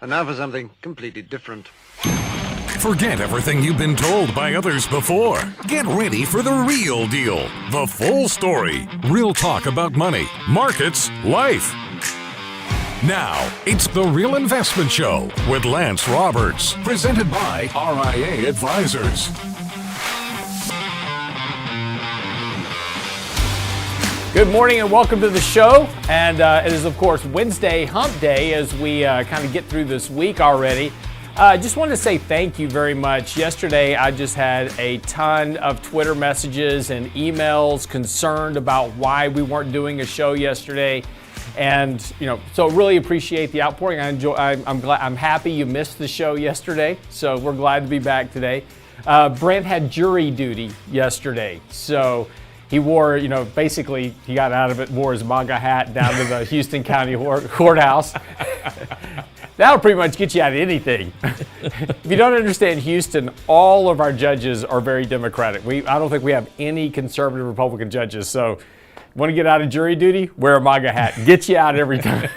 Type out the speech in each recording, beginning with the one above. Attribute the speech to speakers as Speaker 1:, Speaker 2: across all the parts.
Speaker 1: And now for something completely different.
Speaker 2: Forget everything you've been told by others before. Get ready for the real deal, the full story, real talk about money, markets, life. Now, it's The Real Investment Show with Lance Roberts, presented by RIA Advisors.
Speaker 3: Good morning and welcome to the show. And it is, of course, Wednesday hump day as we kind of get through this week already. I just wanted to say thank you very much. Yesterday, I just had a ton of Twitter messages and emails concerned about why we weren't doing a show yesterday. And, so really appreciate the outpouring. I'm happy you missed the show yesterday. So we're glad to be back today. Brent had jury duty yesterday. So he wore, basically he got out of it, wore his MAGA hat down to the Houston County Courthouse. That'll pretty much get you out of anything. If you don't understand Houston, all of our judges are very Democratic. I don't think we have any conservative Republican judges. So want to get out of jury duty? Wear a MAGA hat. Get you out every time.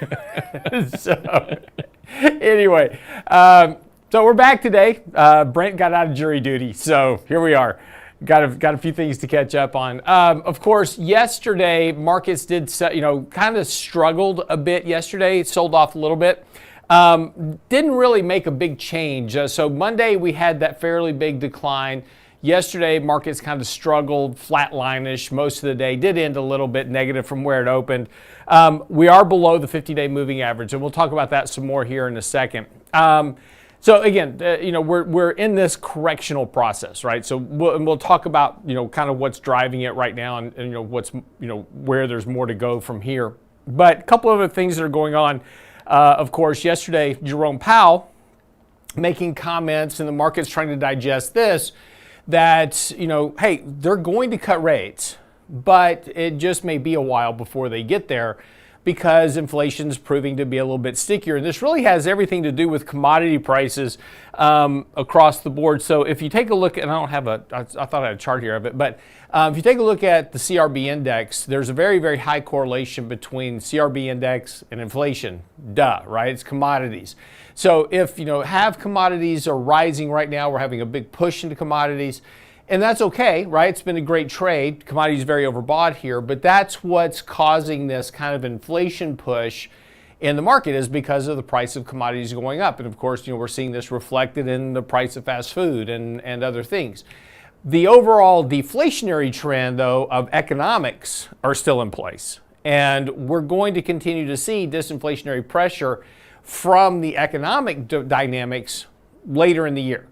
Speaker 3: So anyway, so we're back today. Brent got out of jury duty. So here we are. Got a few things to catch up on. Of course, yesterday markets did, kind of struggled a bit yesterday. It sold off a little bit. Didn't really make a big change. So Monday we had that fairly big decline. Yesterday markets kind of struggled, flatline-ish most of the day. Did end a little bit negative from where it opened. We are below the 50-day moving average, and we'll talk about that some more here in a second. So again, we're in this correctional process, right? So we'll talk about, kind of what's driving it right now and what's, where there's more to go from here. But a couple of other things that are going on. Of course, yesterday, Jerome Powell making comments and the market's trying to digest this, that, hey, they're going to cut rates, but it just may be a while before they get there, because inflation's proving to be a little bit stickier. And this really has everything to do with commodity prices across the board. So if you take a look, and I thought I had a chart here of it, but if you take a look at the CRB Index, there's a very, very high correlation between CRB Index and inflation. Duh, right? It's commodities. So if, have commodities are rising right now, we're having a big push into commodities. And that's okay, right? It's been a great trade. Commodities very overbought here, but that's what's causing this kind of inflation push in the market, is because of the price of commodities going up. And of course, we're seeing this reflected in the price of fast food and other things. The overall deflationary trend, though, of economics are still in place. And we're going to continue to see disinflationary pressure from the economic dynamics later in the year.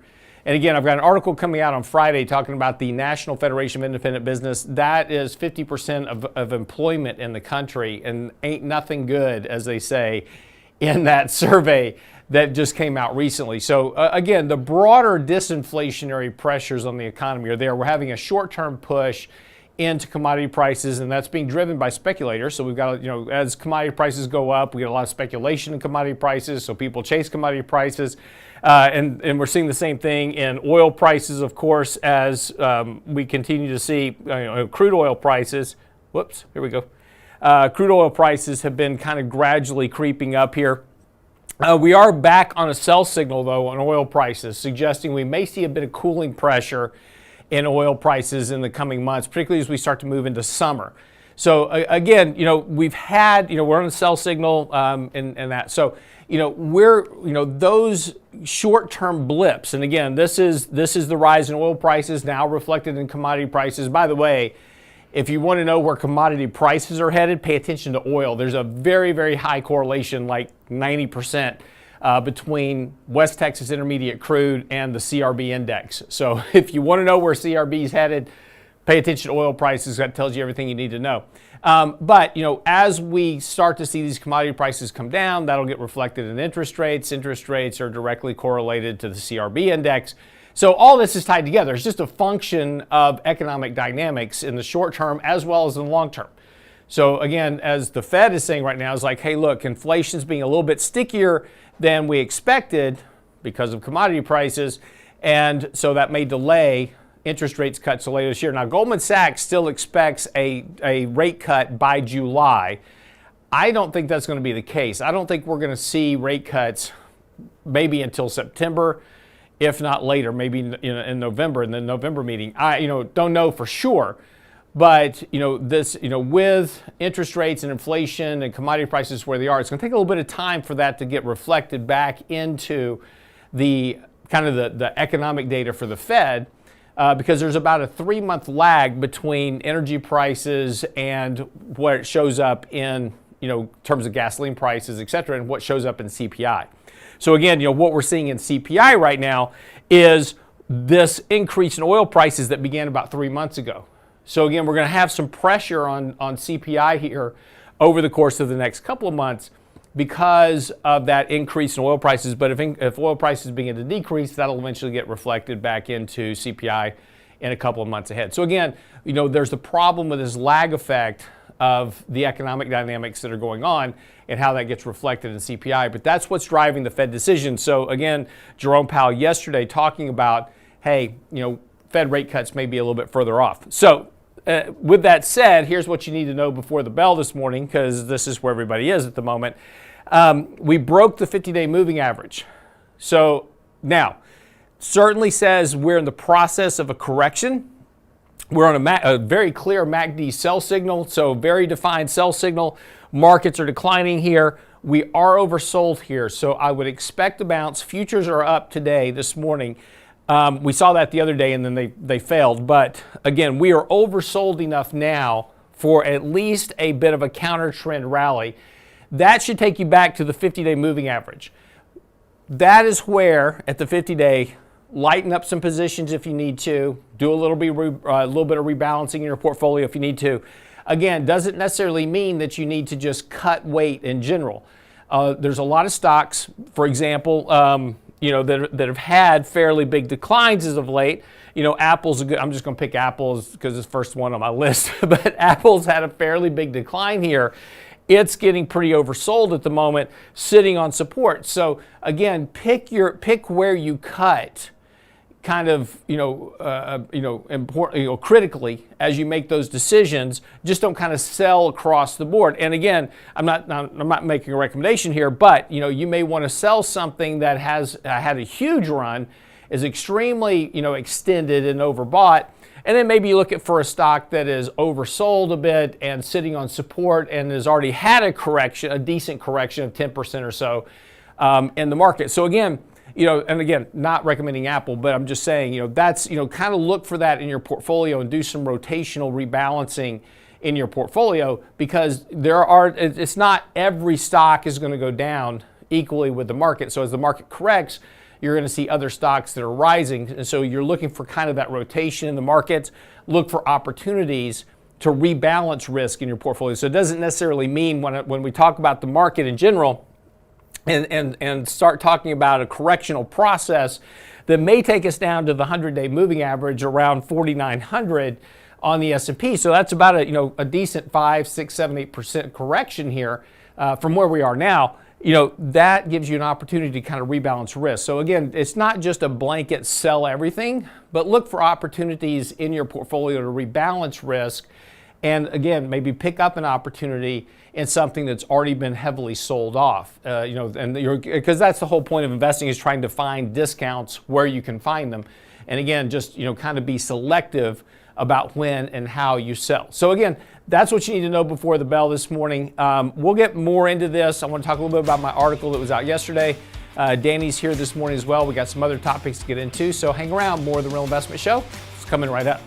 Speaker 3: And again, I've got an article coming out on Friday talking about the National Federation of Independent Business. That is 50% of employment in the country, and ain't nothing good, as they say, in that survey that just came out recently. So again, the broader disinflationary pressures on the economy are there. We're having a short-term push into commodity prices, and that's being driven by speculators. So we've got, as commodity prices go up, we get a lot of speculation in commodity prices, so people chase commodity prices. And we're seeing the same thing in oil prices, of course, as we continue to see crude oil prices. Whoops, here we go. Crude oil prices have been kind of gradually creeping up here. We are back on a sell signal, though, on oil prices, suggesting we may see a bit of cooling pressure in oil prices in the coming months, particularly as we start to move into summer. So again, we've had, we're on a sell signal and that. So, we're, those short-term blips, and again, this is the rise in oil prices now reflected in commodity prices. By the way, if you want to know where commodity prices are headed, pay attention to oil. There's a very, very high correlation, like 90%, between West Texas Intermediate crude and the CRB Index. So if you want to know where CRB is headed, pay attention to oil prices. That tells you everything you need to know. But as we start to see these commodity prices come down, that'll get reflected in interest rates. Interest rates are directly correlated to the CRB Index. So all this is tied together. It's just a function of economic dynamics in the short term as well as in the long term. So again, as the Fed is saying right now, is like, hey, look, inflation's being a little bit stickier than we expected because of commodity prices. And so that may delay interest rates cuts later this year. Now, Goldman Sachs still expects a rate cut by July. I don't think that's going to be the case. I don't think we're going to see rate cuts maybe until September, if not later, maybe in November, in the November meeting. I don't know for sure. But this, with interest rates and inflation and commodity prices where they are, it's going to take a little bit of time for that to get reflected back into the kind of the economic data for the Fed, because there's about a 3-month lag between energy prices and where it shows up in terms of gasoline prices, et cetera, and what shows up in CPI. So again, what we're seeing in CPI right now is this increase in oil prices that began about 3 months ago. So again, we're going to have some pressure on CPI here over the course of the next couple of months because of that increase in oil prices. But if oil prices begin to decrease, that'll eventually get reflected back into CPI in a couple of months ahead. So again, there's the problem with this lag effect of the economic dynamics that are going on and how that gets reflected in CPI. But that's what's driving the Fed decision. So again, Jerome Powell yesterday talking about, hey, Fed rate cuts may be a little bit further off. So with that said, here's what you need to know before the bell this morning, because this is where everybody is at the moment. We broke the 50-day moving average. So now, certainly says we're in the process of a correction. We're on a very clear MACD sell signal, so very defined sell signal. Markets are declining here. We are oversold here, so I would expect a bounce. Futures are up today, this morning. We saw that the other day and then they failed. But again, we are oversold enough now for at least a bit of a counter trend rally. That should take you back to the 50-day moving average. That is where, at the 50-day, lighten up some positions if you need to, do a little bit of rebalancing in your portfolio if you need to. Again, doesn't necessarily mean that you need to just cut weight in general. There's a lot of stocks, for example, that have had fairly big declines as of late. Apple's a good, I'm just going to pick Apple's because it's the first one on my list, but Apple's had a fairly big decline here. It's getting pretty oversold at the moment, sitting on support. So again, pick where you cut, kind of important, critically as you make those decisions. Just don't kind of sell across the board. And again, I'm not making a recommendation here, but you may want to sell something that has had a huge run, is extremely extended and overbought. And then maybe you look for a stock that is oversold a bit and sitting on support and has already had a correction, a decent correction of 10% or so in the market. So again, and again, not recommending Apple, but I'm just saying, that's, kind of look for that in your portfolio and do some rotational rebalancing in your portfolio, because it's not every stock is going to go down equally with the market. So as the market corrects, you're going to see other stocks that are rising. And so you're looking for kind of that rotation in the markets. Look for opportunities to rebalance risk in your portfolio. So it doesn't necessarily mean when we talk about the market in general and start talking about a correctional process that may take us down to the 100-day moving average around 4,900 on the S&P. So that's about a decent 5, 6, 7, 8% correction here from where we are now. That gives you an opportunity to kind of rebalance risk. So again, it's not just a blanket sell everything, but look for opportunities in your portfolio to rebalance risk. And again, maybe pick up an opportunity in something that's already been heavily sold off. Because that's the whole point of investing, is trying to find discounts where you can find them. And again, just kind of be selective about when and how you sell. So again, that's what you need to know before the bell this morning. We'll get more into this. I want to talk a little bit about my article that was out yesterday. Danny's here this morning as well. We got some other topics to get into, so hang around. More of the Real Investment Show. It's coming right up.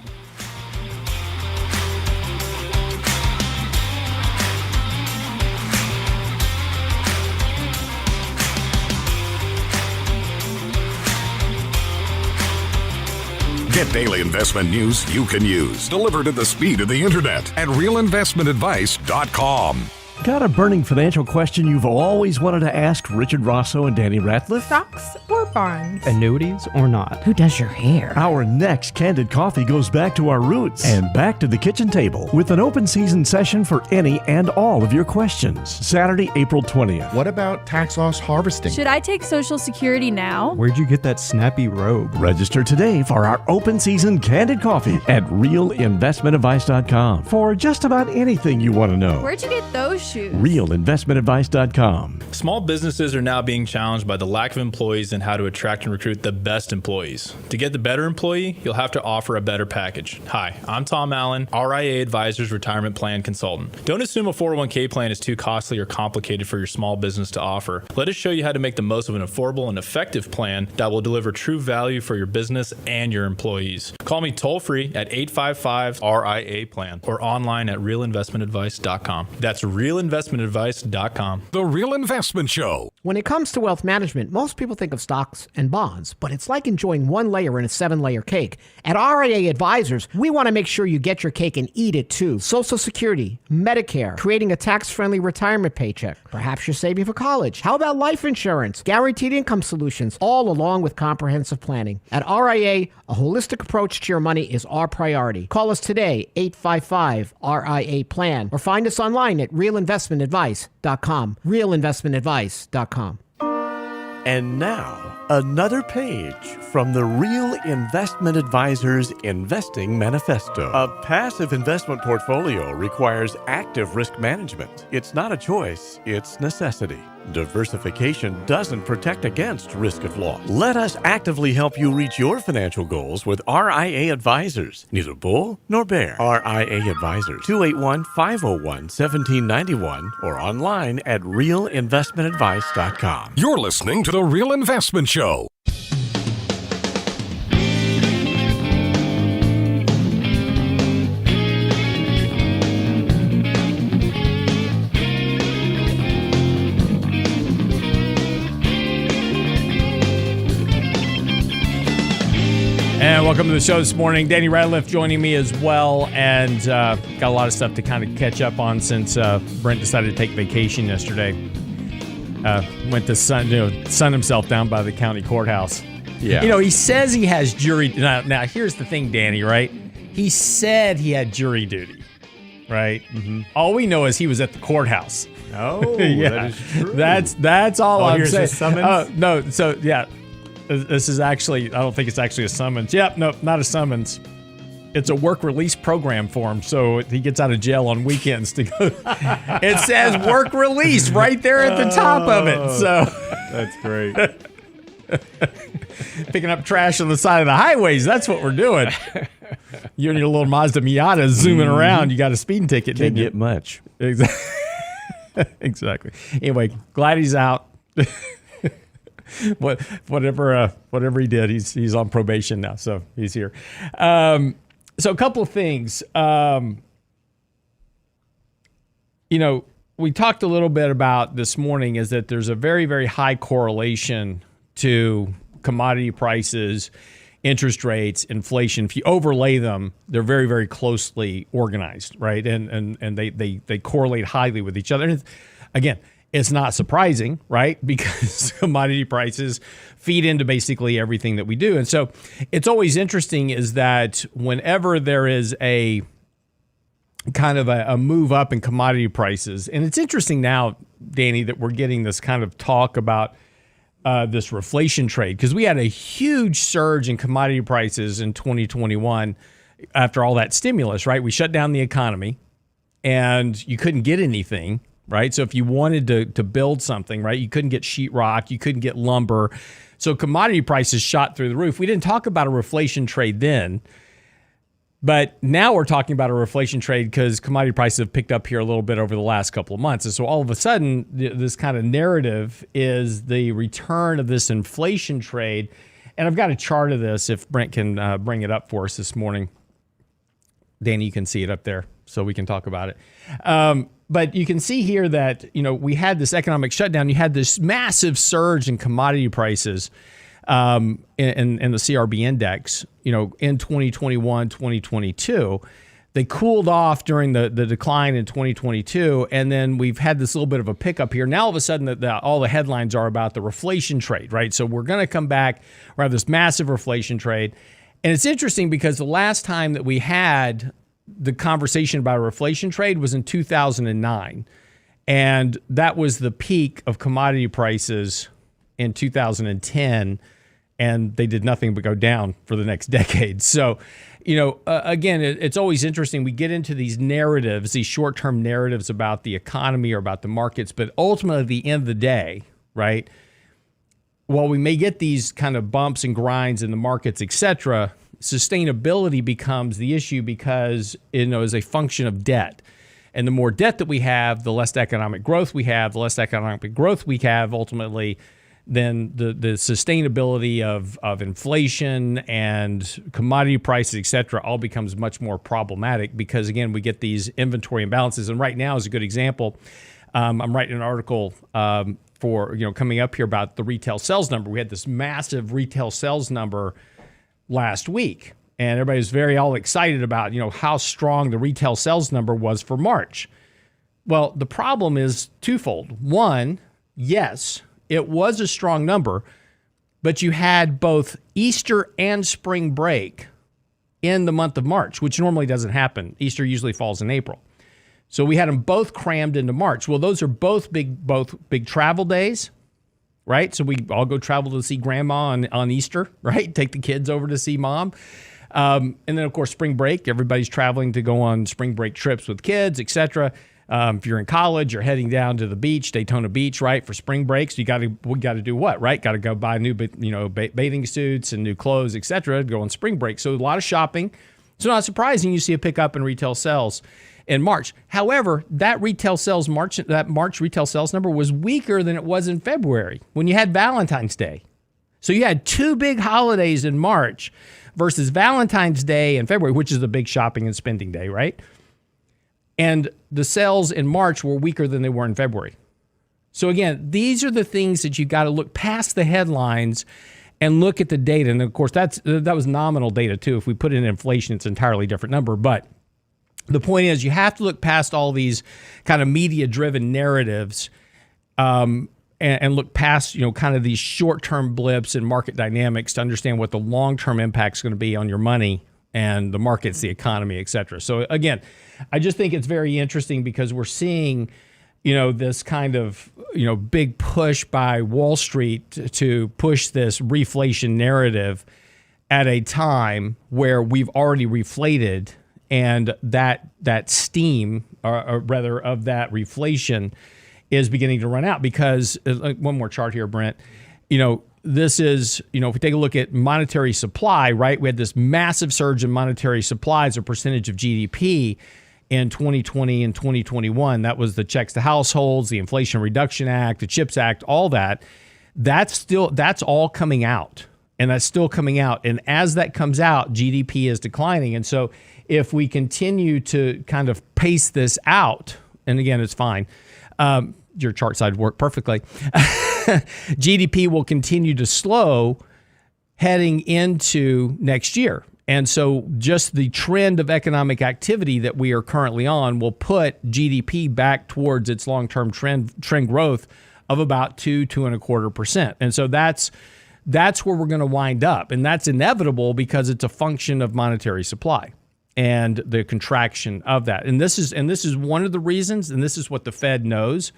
Speaker 2: Get daily investment news you can use, delivered at the speed of the internet at realinvestmentadvice.com.
Speaker 4: Got a burning financial question you've always wanted to ask Richard Rosso and Danny Ratliff?
Speaker 5: Stocks or bonds?
Speaker 6: Annuities or not?
Speaker 5: Who does your hair?
Speaker 4: Our next Candid Coffee goes back to our roots and back to the kitchen table with an open season session for any and all of your questions. Saturday, April 20th.
Speaker 7: What about tax loss harvesting?
Speaker 8: Should I take Social Security now?
Speaker 6: Where'd you get that snappy robe?
Speaker 4: Register today for our open season Candid Coffee at realinvestmentadvice.com for just about anything you want to know.
Speaker 8: Where'd you get those shoes.
Speaker 4: RealInvestmentAdvice.com.
Speaker 9: Small businesses are now being challenged by the lack of employees and how to attract and recruit the best employees. To get the better employee, you'll have to offer a better package. Hi, I'm Tom Allen, RIA Advisors Retirement Plan Consultant. Don't assume a 401k plan is too costly or complicated for your small business to offer. Let us show you how to make the most of an affordable and effective plan that will deliver true value for your business and your employees. Call me toll-free at 855-RIA-PLAN or online at realinvestmentadvice.com. That's realinvestmentadvice.com.
Speaker 2: The Real Investment Show.
Speaker 10: When it comes to wealth management, most people think of stocks and bonds, but it's like enjoying one layer in a 7-layer cake. At RIA Advisors, we want to make sure you get your cake and eat it too. Social Security, Medicare, creating a tax-friendly retirement paycheck. Perhaps you're saving for college. How about life insurance, guaranteed income solutions, all along with comprehensive planning? At RIA, a holistic approach to your money is our priority. Call us today, 855-RIA-PLAN, or find us online at realinvestmentadvice.com. realinvestmentadvice.com.
Speaker 4: And now, another page from the Real Investment Advisors Investing Manifesto. A passive investment portfolio requires active risk management. It's not a choice, it's necessity. Diversification doesn't protect against risk of loss. Let us actively help you reach your financial goals with RIA Advisors. Neither bull nor bear. RIA Advisors, 281-501-1791 or online at realinvestmentadvice.com.
Speaker 2: You're listening to The Real Investment Show.
Speaker 3: And welcome to the show this morning. Danny Radcliffe joining me as well, and got a lot of stuff to kind of catch up on since Brent decided to take vacation yesterday. Went to sun himself down by the county courthouse.
Speaker 6: Yeah.
Speaker 3: You know, he says he has jury. Now here's the thing, Danny, right? He said he had jury duty, right? Mm-hmm. All we know is he was at the courthouse.
Speaker 6: Oh,
Speaker 3: yeah.
Speaker 6: that is true.
Speaker 3: That's all I'm
Speaker 6: here's
Speaker 3: saying.
Speaker 6: his summons?
Speaker 3: No, so yeah. This is actually, I don't think it's actually a summons. Yep, no, not a summons. It's a work release program for him, so he gets out of jail on weekends to go. It says work release right there at the top of it. So
Speaker 6: That's great.
Speaker 3: picking up trash on the side of the highways, that's what we're doing. You and your little Mazda Miata zooming around, you got a speeding ticket,
Speaker 4: Can't
Speaker 3: didn't you?
Speaker 4: get much.
Speaker 3: Exactly. Exactly. Anyway, glad he's out. Whatever he did, he's on probation now, so he's here. So a couple of things. We talked a little bit about this morning is that there's a very, very high correlation to commodity prices, interest rates, inflation. If you overlay them, they're very, very closely organized, right? And they correlate highly with each other. And again, it's not surprising, right? Because commodity prices feed into basically everything that we do. And so it's always interesting is that whenever there is a kind of a move up in commodity prices, and it's interesting now, Danny, that we're getting this kind of talk about this reflation trade, because we had a huge surge in commodity prices in 2021 after all that stimulus, right? We shut down the economy and you couldn't get anything. Right. So if you wanted to build something, right, you couldn't get sheetrock, you couldn't get lumber. So commodity prices shot through the roof. We didn't talk about a reflation trade then, but now we're talking about a reflation trade because commodity prices have picked up here a little bit over the last couple of months. And so all of a sudden, this kind of narrative is the return of this inflation trade. And I've got a chart of this if Brent can bring it up for us this morning. Danny, you can see it up there so we can talk about it. But you can see here that, we had this economic shutdown. You had this massive surge in commodity prices in the CRB Index, in 2021, 2022. They cooled off during the decline in 2022, and then we've had this little bit of a pickup here. Now, all of a sudden, all the headlines are about the reflation trade, right? So we're going to come back. We have this massive reflation trade. And it's interesting because the last time that we had the conversation about a reflation trade was in 2009. And that was the peak of commodity prices in 2010. and they did nothing but go down for the next decade. So, again, it's always interesting. We get into these narratives, these short-term narratives about the economy or about the markets, but ultimately at the end of the day, right, while we may get these kind of bumps and grinds in the markets, et cetera, sustainability becomes the issue because, is a function of debt. And the more debt that we have, the less economic growth we have. The less economic growth we have, ultimately, then the sustainability of inflation and commodity prices, et cetera, all becomes much more problematic because, again, we get these inventory imbalances. And right now is a good example. I'm writing an article for, coming up here about the retail sales number. We had this massive retail sales number last week, and everybody was very all excited about, how strong the retail sales number was for March. Well, the problem is twofold. One, yes, it was a strong number, but you had both Easter and spring break in the month of March, which normally doesn't happen. Easter usually falls in April. So we had them both crammed into March. Well, those are both big travel days, right? So we all go travel to see grandma on Easter, right? Take the kids over to see mom. And then, of course, spring break. Everybody's traveling to go on spring break trips with kids, et cetera. If you're in college, you're heading down to the beach, Daytona Beach, right, for spring breaks. We got to do what, right? Got to go buy new, bathing suits and new clothes, et cetera, to go on spring break. So a lot of shopping. So not surprising you see a pickup in retail sales in March. However, that March retail sales number was weaker than it was in February when you had Valentine's Day. So you had two big holidays in March versus Valentine's Day in February, which is the big shopping and spending day, right? And the sales in March were weaker than they were in February. So again, these are the things that you got to look past the headlines and look at the data. And of course, that was nominal data too. If we put in inflation, it's an entirely different number. But the point is, you have to look past all these kind of media-driven narratives and look past, kind of these short-term blips in market dynamics to understand what the long-term impact is going to be on your money and the markets, the economy, et cetera. So again, I just think it's very interesting because we're seeing, this kind of, big push by Wall Street to push this reflation narrative at a time where we've already reflated, and that steam, or rather of that reflation, is beginning to run out. Because one more chart here, Brent. This is, if we take a look at monetary supply, right? We had this massive surge in monetary supply as a percentage of GDP in 2020 and 2021. That was the checks to households, the Inflation Reduction Act, the CHIPS Act, all that. That's all coming out, and that's still coming out. And as that comes out, GDP is declining. And so if we continue to kind of pace this out, and again, it's fine. Your chart side worked perfectly. GDP will continue to slow heading into next year. And so just the trend of economic activity that we are currently on will put GDP back towards its long-term trend growth of about 2.25%. And so that's where we're going to wind up. And that's inevitable because it's a function of monetary supply and the contraction of that. And this is one of the reasons, and this is what the Fed knows.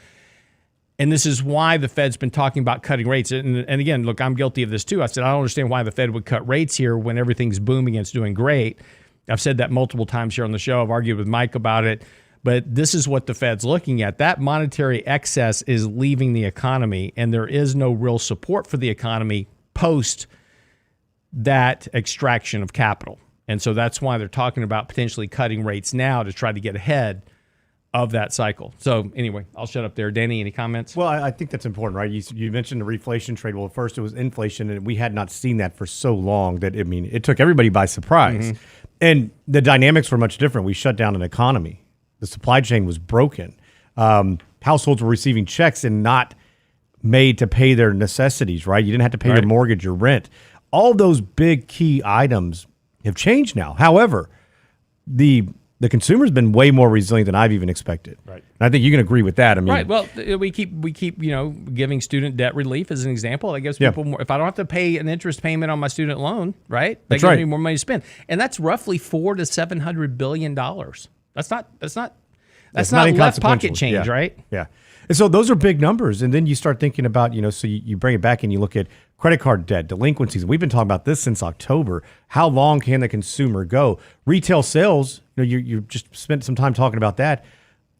Speaker 3: And this is why the Fed's been talking about cutting rates. And again, look, I'm guilty of this too. I said, I don't understand why the Fed would cut rates here when everything's booming and it's doing great. I've said that multiple times here on the show. I've argued with Mike about it. But this is what the Fed's looking at. That monetary excess is leaving the economy, and there is no real support for the economy post that extraction of capital. And so that's why they're talking about potentially cutting rates now to try to get ahead of that cycle. So anyway, I'll shut up there. Danny, any comments?
Speaker 11: Well, I think that's important, right? You mentioned the reflation trade. Well, first it was inflation, and we had not seen that for so long that, it took everybody by surprise. Mm-hmm. And the dynamics were much different. We shut down an economy. The supply chain was broken. Households were receiving checks and not made to pay their necessities, right? You didn't have to pay your mortgage, your rent. All those big key items have changed now. However, the consumer's been way more resilient than I've even expected. Right. And I think you can agree with that.
Speaker 3: Right. Well, we keep giving student debt relief as an example. That gives people more. If I don't have to pay an interest payment on my student loan, right? That gives me more money to spend. And that's roughly $400 to $700 billion. That's not left pocket change, right?
Speaker 11: Yeah. And so those are big numbers. And then you start thinking about, so you bring it back and you look at credit card debt, delinquencies. We've been talking about this since October. How long can the consumer go? Retail sales, you just spent some time talking about that.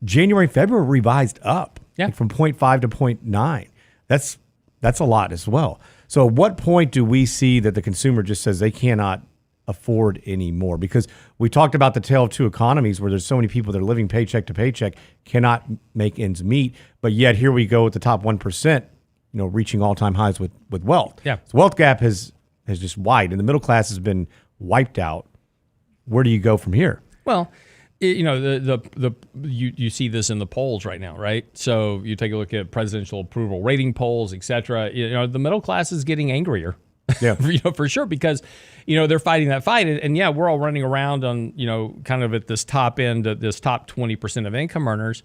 Speaker 11: January, February revised up from 0.5 to 0.9. That's a lot as well. So at what point do we see that the consumer just says they cannot afford anymore? Because we talked about the tale of two economies where there's so many people that are living paycheck to paycheck, cannot make ends meet. But yet here we go at the top 1%, reaching all-time highs with wealth.
Speaker 3: Yeah.
Speaker 11: So wealth gap has just widened, and the middle class has been wiped out. Where do you go from here?
Speaker 3: Well, you see this in the polls right now, right? So you take a look at presidential approval rating polls, et cetera. The middle class is getting angrier.
Speaker 11: Yeah,
Speaker 3: for sure, because they're fighting that fight, and we're all running around on kind of at this top end, this top 20% of income earners.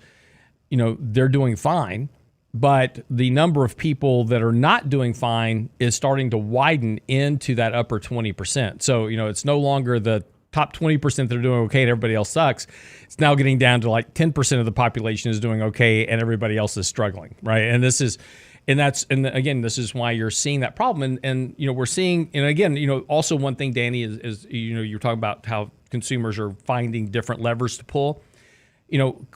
Speaker 3: They're doing fine, but the number of people that are not doing fine is starting to widen into that upper 20%. So it's no longer the top 20% that are doing okay and everybody else sucks. It's now getting down to like 10% of the population is doing okay and everybody else is struggling, right? And this is. And again, this is why you're seeing that problem. And we're seeing, and again, also one thing, Danny, is you're talking about how consumers are finding different levers to pull.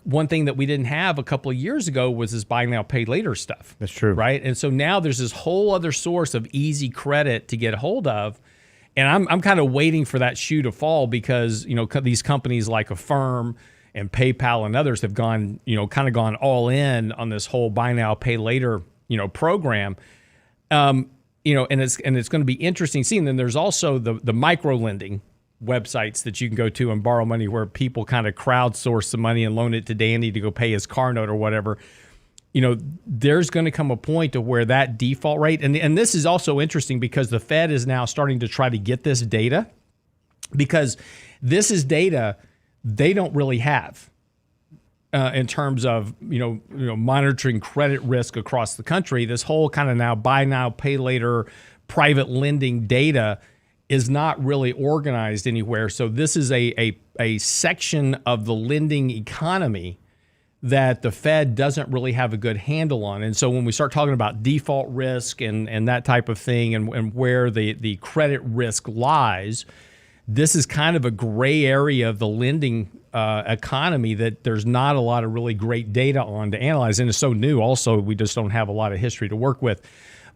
Speaker 3: One thing that we didn't have a couple of years ago was this buy now, pay later stuff.
Speaker 11: That's true.
Speaker 3: Right? And so now there's this whole other source of easy credit to get a hold of. And I'm kind of waiting for that shoe to fall because, these companies like Affirm and PayPal and others have gone, kind of gone all in on this whole buy now, pay later program, and it's going to be interesting seeing. Then there's also the micro lending websites that you can go to and borrow money where people kind of crowdsource the money and loan it to Danny to go pay his car note or whatever. There's going to come a point to where that default rate, and this is also interesting because the Fed is now starting to try to get this data because this is data they don't really have. In terms of monitoring credit risk across the country, this whole kind of now buy now pay later private lending data is not really organized anywhere. So this is a section of the lending economy that the Fed doesn't really have a good handle on. And so when we start talking about default risk and that type of thing and where the credit risk lies, this is kind of a gray area of the lending economy that there's not a lot of really great data on to analyze. And it's so new also, we just don't have a lot of history to work with.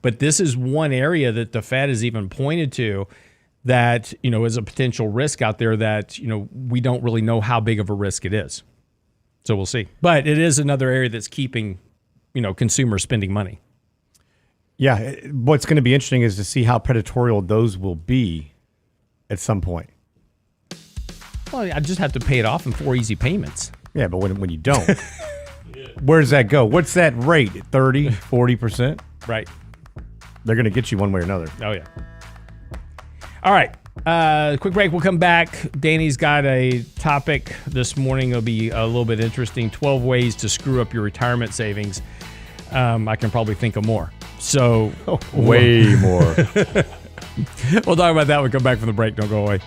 Speaker 3: But this is one area that the Fed has even pointed to that, is a potential risk out there that, we don't really know how big of a risk it is. So we'll see. But it is another area that's keeping, consumers spending money.
Speaker 11: Yeah. What's going to be interesting is to see how predatory those will be at some point.
Speaker 3: Well, I just have to pay it off in 4 easy payments.
Speaker 11: Yeah, but when you don't, where does that go? What's that rate? 30, 40%?
Speaker 3: Right.
Speaker 11: They're going to get you one way or another.
Speaker 3: Oh, yeah. All right. Quick break. We'll come back. Danny's got a topic this morning. It'll be a little bit interesting. 12 ways to screw up your retirement savings. I can probably think of more. So
Speaker 11: way more.
Speaker 3: We'll talk about that when we come back from the break. Don't go away.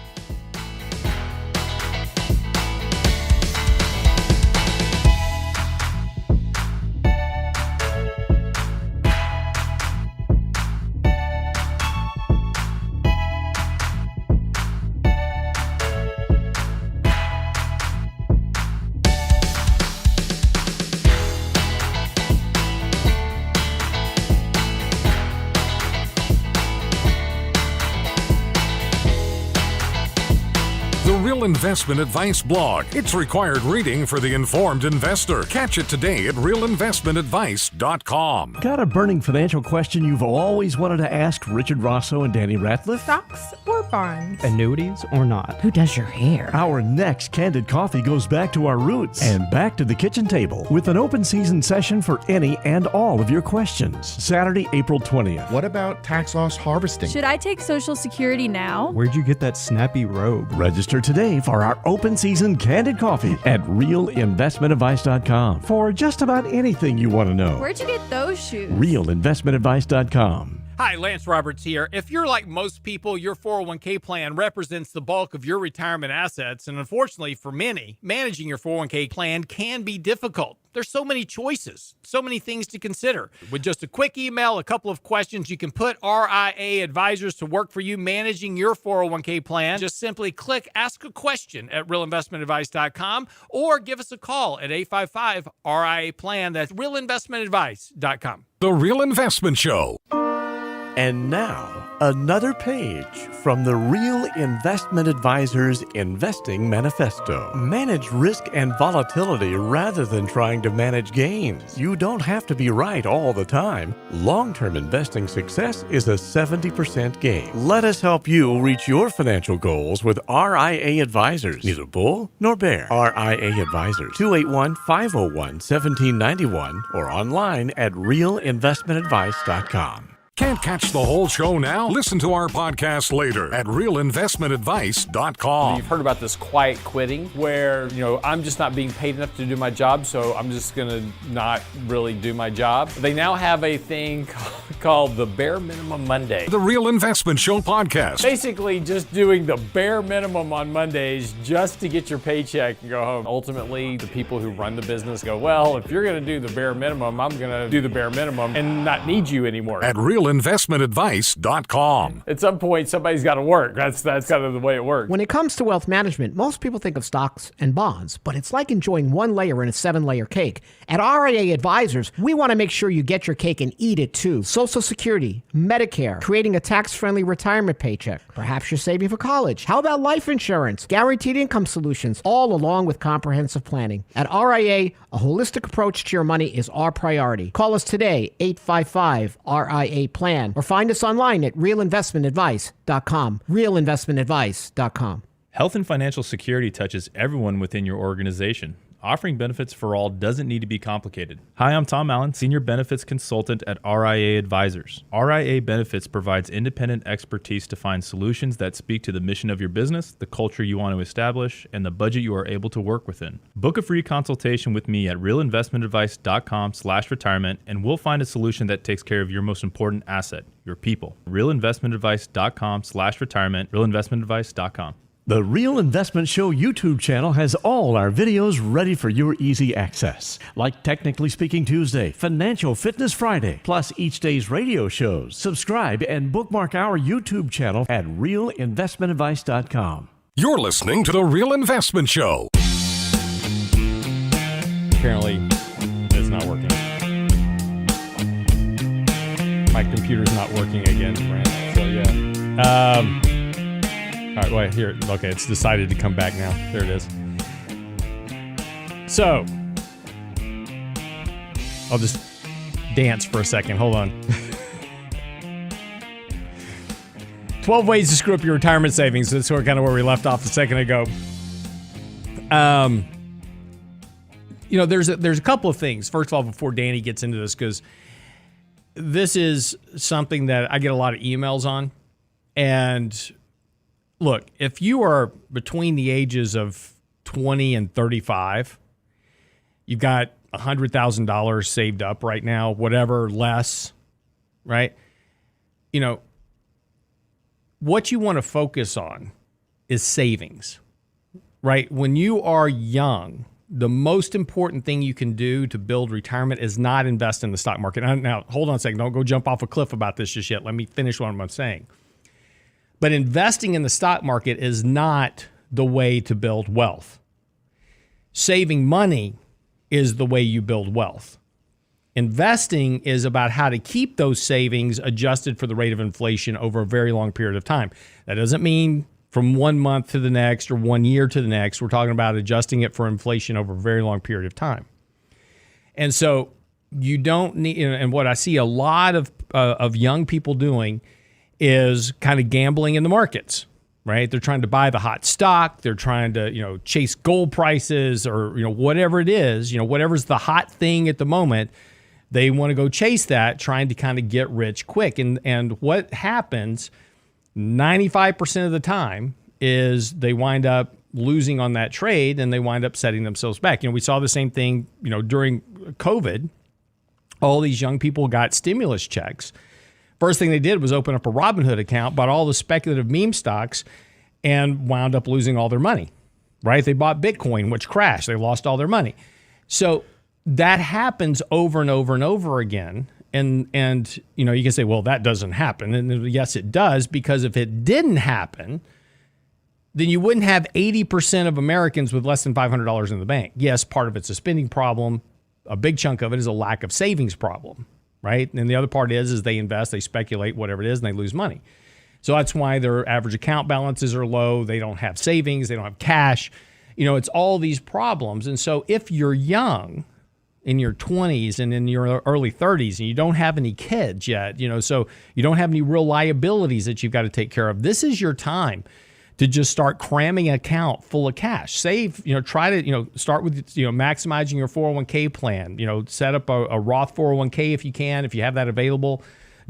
Speaker 2: Investment Advice blog. It's required reading for the informed investor. Catch it today at realinvestmentadvice.com.
Speaker 4: Got a burning financial question you've always wanted to ask Richard Rosso and Danny Ratliff?
Speaker 5: Stocks or bonds?
Speaker 6: Annuities or not?
Speaker 5: Who does your hair?
Speaker 4: Our next Candid Coffee goes back to our roots and back to the kitchen table with an open season session for any and all of your questions. Saturday, April 20th.
Speaker 7: What about tax loss harvesting?
Speaker 8: Should I take Social Security now?
Speaker 6: Where'd you get that snappy robe?
Speaker 4: Register today for our open season Candid Coffee at realinvestmentadvice.com for just about anything you want to know.
Speaker 8: Where'd you get those shoes?
Speaker 4: realinvestmentadvice.com.
Speaker 3: Hi, Lance Roberts here. If you're like most people, your 401k plan represents the bulk of your retirement assets, and unfortunately for many, managing your 401k plan can be difficult. There's so many choices, so many things to consider. With just a quick email, a couple of questions, you can put RIA advisors to work for you managing your 401k plan. Just simply click Ask a Question at realinvestmentadvice.com or give us a call at 855-RIA-PLAN. That's realinvestmentadvice.com.
Speaker 2: The Real Investment Show.
Speaker 4: And now, another page from the Real Investment Advisors Investing Manifesto. Manage risk and volatility rather than trying to manage gains. You don't have to be right all the time. Long-term investing success is a 70% gain. Let us help you reach your financial goals with RIA Advisors. Neither bull nor bear. RIA Advisors, 281-501-1791 or online at realinvestmentadvice.com.
Speaker 2: Can't catch the whole show now? Listen to our podcast later at realinvestmentadvice.com.
Speaker 3: You've heard about this quiet quitting where, I'm just not being paid enough to do my job, so I'm just going to not really do my job. They now have a thing called the Bare Minimum Monday.
Speaker 2: The Real Investment Show podcast.
Speaker 3: Basically just doing the bare minimum on Mondays just to get your paycheck and go home. Ultimately, the people who run the business go, well, if you're going to do the bare minimum, I'm going to do the bare minimum and not need you anymore.
Speaker 2: At realinvestmentadvice.com.
Speaker 3: At some point, somebody's got to work. That's kind of the way it works.
Speaker 10: When it comes to wealth management, most people think of stocks and bonds, but it's like enjoying one layer in a 7-layer cake. At RIA Advisors, we want to make sure you get your cake and eat it too. Social Security, Medicare, creating a tax-friendly retirement paycheck. Perhaps you're saving for college. How about life insurance, guaranteed income solutions, all along with comprehensive planning? At RIA, a holistic approach to your money is our priority. Call us today, 855-RIA-PLAN, or find us online at realinvestmentadvice.com. realinvestmentadvice.com.
Speaker 9: Health and financial security touches everyone within your organization. Offering benefits for all doesn't need to be complicated. Hi, I'm Tom Allen, Senior Benefits Consultant at RIA Advisors. RIA Benefits provides independent expertise to find solutions that speak to the mission of your business, the culture you want to establish, and the budget you are able to work within. Book a free consultation with me at realinvestmentadvice.com/retirement, and we'll find a solution that takes care of your most important asset, your people. realinvestmentadvice.com/retirement, realinvestmentadvice.com.
Speaker 4: The Real Investment Show YouTube channel has all our videos ready for your easy access, like Technically Speaking Tuesday, Financial Fitness Friday, plus each day's radio shows. Subscribe and bookmark our YouTube channel at realinvestmentadvice.com.
Speaker 2: You're listening to The Real Investment Show.
Speaker 3: Apparently, it's not working. My computer's not working again, Brent. So, yeah. All right, wait, here. Okay, it's decided to come back now. There it is. So, I'll just dance for a second. Hold on. 12 ways to screw up your retirement savings. That's kind of where we left off a second ago. There's a couple of things. First of all, before Danny gets into this, because this is something that I get a lot of emails on. And look, if you are between the ages of 20 and 35, you've got $100,000 saved up right now, whatever, less, right? What you want to focus on is savings, right? When you are young, the most important thing you can do to build retirement is not invest in the stock market. Now, hold on a second. Don't go jump off a cliff about this just yet. Let me finish what I'm saying. But investing in the stock market is not the way to build wealth. Saving money is the way you build wealth. Investing is about how to keep those savings adjusted for the rate of inflation over a very long period of time. That doesn't mean from 1 month to the next or 1 year to the next. We're talking about adjusting it for inflation over a very long period of time. And so you don't need, and what I see a lot of young people doing is kind of gambling in the markets, right? They're trying to buy the hot stock. They're trying to, chase gold prices or, whatever it is, whatever's the hot thing at the moment. They want to go chase that, trying to kind of get rich quick. And what happens 95% of the time is they wind up losing on that trade and they wind up setting themselves back. We saw the same thing, during COVID. All these young people got stimulus checks First thing they did was open up a Robinhood account, bought all the speculative meme stocks, and wound up losing all their money, right? They bought Bitcoin, which crashed. They lost all their money. So that happens over and over and over again. And you know, you can say, well, that doesn't happen. And yes, it does, because if it didn't happen, then you wouldn't have 80% of Americans with less than $500 in the bank. Yes, part of it's a spending problem. A big chunk of it is a lack of savings problem, right? And the other part is they invest, they speculate, whatever it is, and they lose money. So that's why their average account balances are low. They don't have savings. They don't have cash. You know, it's all these problems. And so if you're young, in your 20s and in your early 30s, and you don't have any kids yet, you know, so you don't have any real liabilities that you've got to take care of, this is your time to just start cramming an account full of cash. Save, you know, try to, you know, start with, you know, maximizing your 401k plan, you know, set up a Roth 401k if you can, if you have that available,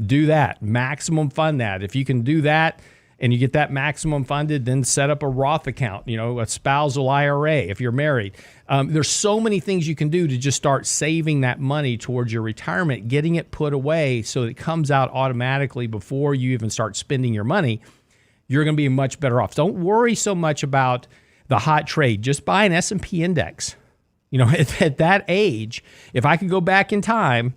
Speaker 3: do that. Maximum fund that. If you can do that and you get that maximum funded, then set up a Roth account, you know, a spousal IRA if you're married. There's so many things you can do to just start saving that money towards your retirement, getting it put away so it comes out automatically before you even start spending your money. You're going to be much better off. Don't worry so much about the hot trade. Just buy an S&P index. You know, at that age, if I could go back in time,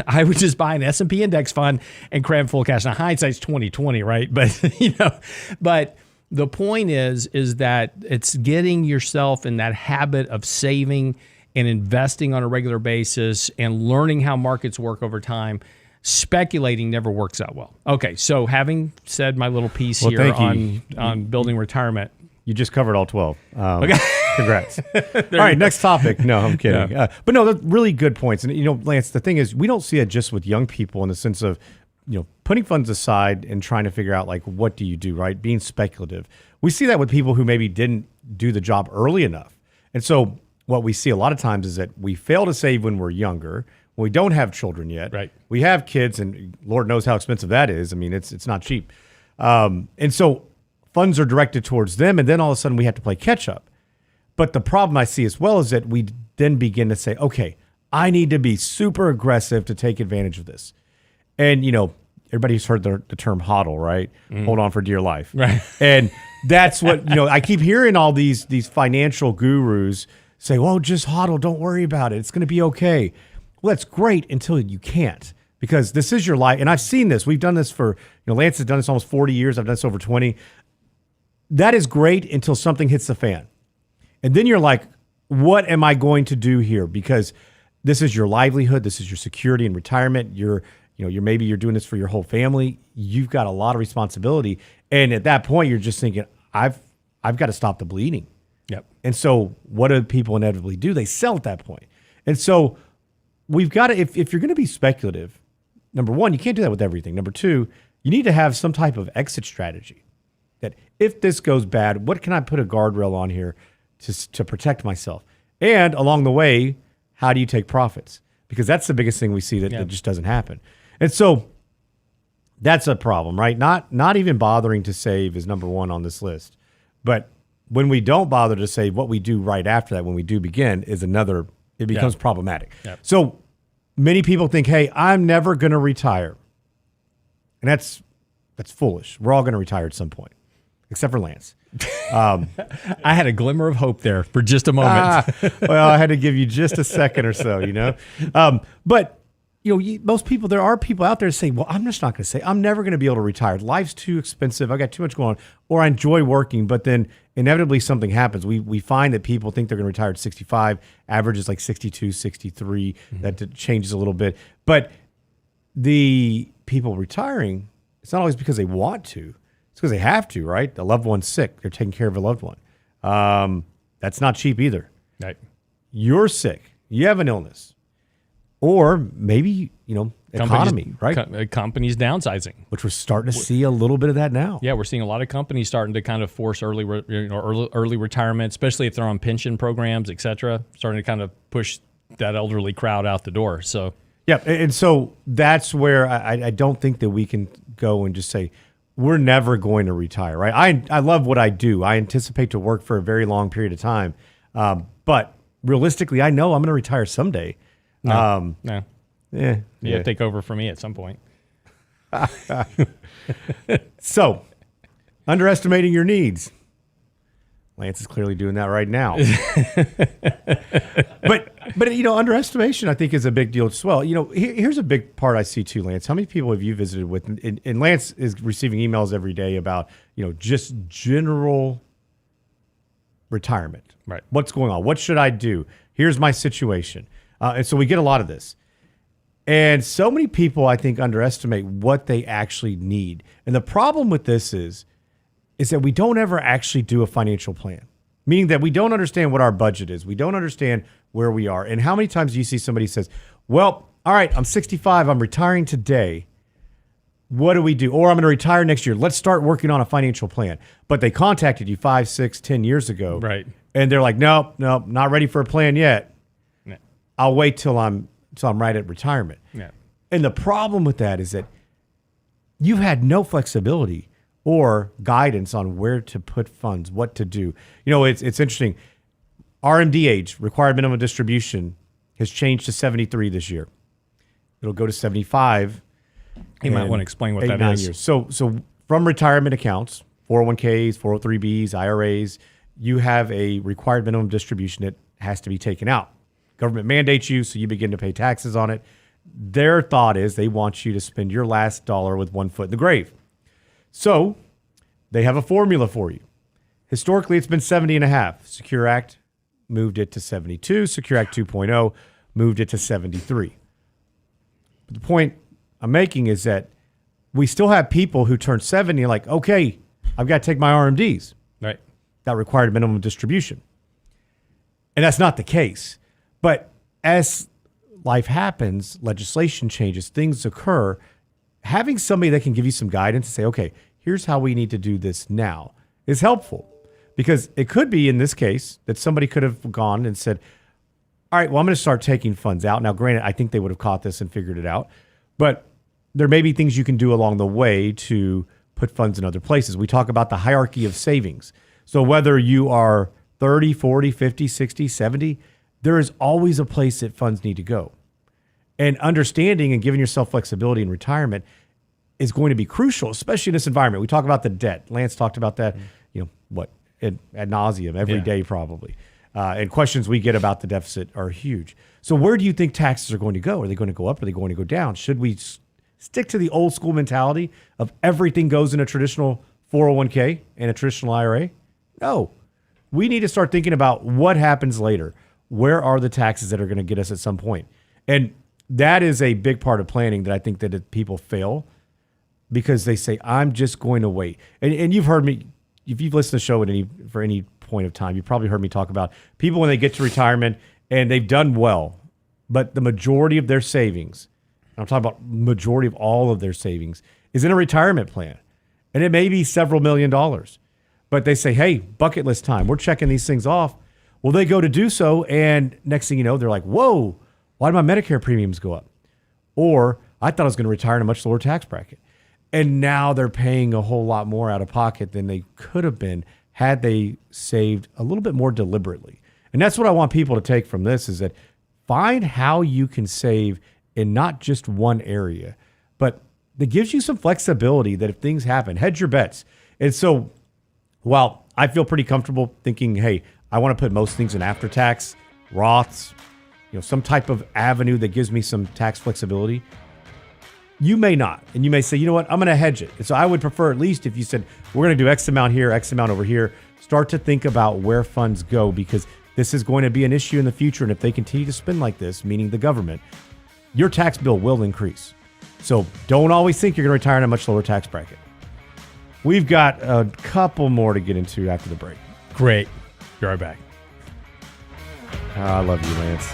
Speaker 3: I would just buy an S&P index fund and cram full cash. Now, hindsight's 20/20, right? But you know, but the point is that it's getting yourself in that habit of saving and investing on a regular basis and learning how markets work over time. Speculating never works out well. Okay, so having said my little piece here on building retirement.
Speaker 11: You just covered all 12.
Speaker 3: Okay.
Speaker 11: Congrats. All right, next topic. No, I'm kidding.
Speaker 3: Yeah.
Speaker 11: But no, that's really good points. And, you know, Lance, the thing is, we don't see it just with young people in the sense of, you know, putting funds aside and trying to figure out, like, what do you do, right? Being speculative. We see that with people who maybe didn't do the job early enough. And so what we see a lot of times is that we fail to save when we're younger. We don't have children yet.
Speaker 3: Right.
Speaker 11: We have kids, and Lord knows how expensive that is. I mean, it's not cheap. And so funds are directed towards them, and then all of a sudden we have to play catch up. But the problem I see as well is that we then begin to say, okay, I need to be super aggressive to take advantage of this. And, you know, everybody's heard the term HODL, right? Hold on for dear life.
Speaker 3: Right.
Speaker 11: And that's what, you know, I keep hearing all these financial gurus say, well, just HODL, don't worry about it. It's going to be okay. Well, that's great until you can't, because this is your life. And I've seen this. We've done this for, you know, Lance has done this almost 40 years. I've done this over 20. That is great until something hits the fan. And then you're like, what am I going to do here? Because this is your livelihood. This is your security and retirement. You're doing this for your whole family. You've got a lot of responsibility. And at that point, you're just thinking, I've got to stop the bleeding.
Speaker 3: Yep.
Speaker 11: And so what do people inevitably do? They sell at that point. And so we've got to, if you're going to be speculative, number one, you can't do that with everything. Number two, you need to have some type of exit strategy. That if this goes bad, what can I put a guardrail on here to protect myself? And along the way, how do you take profits? Because that's the biggest thing we see that just doesn't happen. And so that's a problem, right? Not even bothering to save is number one on this list. But when we don't bother to save, what we do right after that, when we do begin, is another, it becomes problematic. Yep. So many people think, hey, I'm never going to retire. And that's foolish. We're all going to retire at some point, except for Lance.
Speaker 3: I had a glimmer of hope there for just a moment.
Speaker 11: Well, I had to give you just a second or so, you know. But, you know, most people, there are people out there that say, well, I'm just not going to say, I'm never going to be able to retire. Life's too expensive. I got too much going on. Or I enjoy working, but then inevitably something happens. We find that people think they're going to retire at 65. Average is like 62, 63. That changes a little bit. But the people retiring, it's not always because they want to. It's because they have to, right? A loved one's sick. They're taking care of a loved one. That's not cheap either.
Speaker 3: Right.
Speaker 11: You're sick. You have an illness. Or maybe, you know, economy, right?
Speaker 3: Companies downsizing.
Speaker 11: Which we're starting to see a little bit of that now.
Speaker 3: Yeah, we're seeing a lot of companies starting to kind of force early retirement, especially if they're on pension programs, et cetera, starting to kind of push that elderly crowd out the door. So
Speaker 11: yeah, and so that's where I don't think that we can go and just say, we're never going to retire, right? I love what I do. I anticipate to work for a very long period of time. But realistically, I know I'm going to retire someday.
Speaker 3: No.
Speaker 11: Yeah.
Speaker 3: You have to take over for me at some point.
Speaker 11: So, underestimating your needs. Lance is clearly doing that right now. but underestimation I think is a big deal as well. Here's a big part I see too, Lance. How many people have you visited with? And Lance is receiving emails every day about just general retirement.
Speaker 3: Right.
Speaker 11: What's going on? What should I do? Here's my situation. And so we get a lot of this. And so many people, I think, underestimate what they actually need. And the problem with this is that we don't ever actually do a financial plan, meaning that we don't understand what our budget is. We don't understand where we are. And how many times do you see somebody says, well, all right, I'm 65. I'm retiring today. What do we do? Or I'm going to retire next year. Let's start working on a financial plan. But they contacted you 5, 6, 10 years ago.
Speaker 3: Right.
Speaker 11: And they're like, no, not ready for a plan yet.
Speaker 3: Yeah.
Speaker 11: I'll wait till I'm right at retirement.
Speaker 3: Yeah.
Speaker 11: And the problem with that is that you've had no flexibility or guidance on where to put funds, what to do. It's interesting. RMD age, required minimum distribution, has changed to 73 this year. It'll go to 75.
Speaker 3: You might want to explain what that
Speaker 11: 9
Speaker 3: is.
Speaker 11: years. So from retirement accounts, 401ks, 403bs, IRAs, you have a required minimum distribution that has to be taken out. Government mandates you, so you begin to pay taxes on it. Their thought is they want you to spend your last dollar with one foot in the grave. So they have a formula for you. Historically, it's been 70.5. Secure Act moved it to 72. Secure Act 2.0 moved it to 73. But the point I'm making is that we still have people who turn 70 and like, okay, I've got to take my RMDs.
Speaker 3: Right.
Speaker 11: That required minimum distribution. And that's not the case. But as life happens, legislation changes, things occur, having somebody that can give you some guidance and say, okay, here's how we need to do this now is helpful. Because it could be in this case that somebody could have gone and said, all right, well, I'm going to start taking funds out. Now, granted, I think they would have caught this and figured it out. But there may be things you can do along the way to put funds in other places. We talk about the hierarchy of savings. So whether you are 30, 40, 50, 60, 70, there is always a place that funds need to go. And understanding and giving yourself flexibility in retirement is going to be crucial, especially in this environment. We talk about the debt. Lance talked about that, ad nauseum every day probably. And questions we get about the deficit are huge. So where do you think taxes are going to go? Are they going to go up? Are they going to go down? Should we stick to the old school mentality of everything goes in a traditional 401k and a traditional IRA? No. We need to start thinking about what happens later. Where are the taxes that are going to get us at some point? And that is a big part of planning that I think that people fail because they say, I'm just going to wait. And you've heard me, if you've listened to the show for any point of time, you've probably heard me talk about people when they get to retirement and they've done well, but the majority of their savings, and I'm talking about majority of all of their savings, is in a retirement plan. And it may be several $1 million. But they say, hey, bucket list time. We're checking these things off. Well, they go to do so, and next thing you know, they're like, whoa, why did my Medicare premiums go up? Or I thought I was going to retire in a much lower tax bracket. And now they're paying a whole lot more out of pocket than they could have been had they saved a little bit more deliberately. And that's what I want people to take from this is that find how you can save in not just one area, but that gives you some flexibility that if things happen, hedge your bets. And so while I feel pretty comfortable thinking, hey, I want to put most things in after tax, Roths, some type of avenue that gives me some tax flexibility, you may not. And you may say, you know what, I'm going to hedge it. And so I would prefer, at least if you said, we're going to do X amount here, X amount over here, start to think about where funds go, because this is going to be an issue in the future. And if they continue to spend like this, meaning the government, your tax bill will increase. So don't always think you're going to retire in a much lower tax bracket. We've got a couple more to get into after the break.
Speaker 3: Great. Be right back.
Speaker 11: I love you, Lance.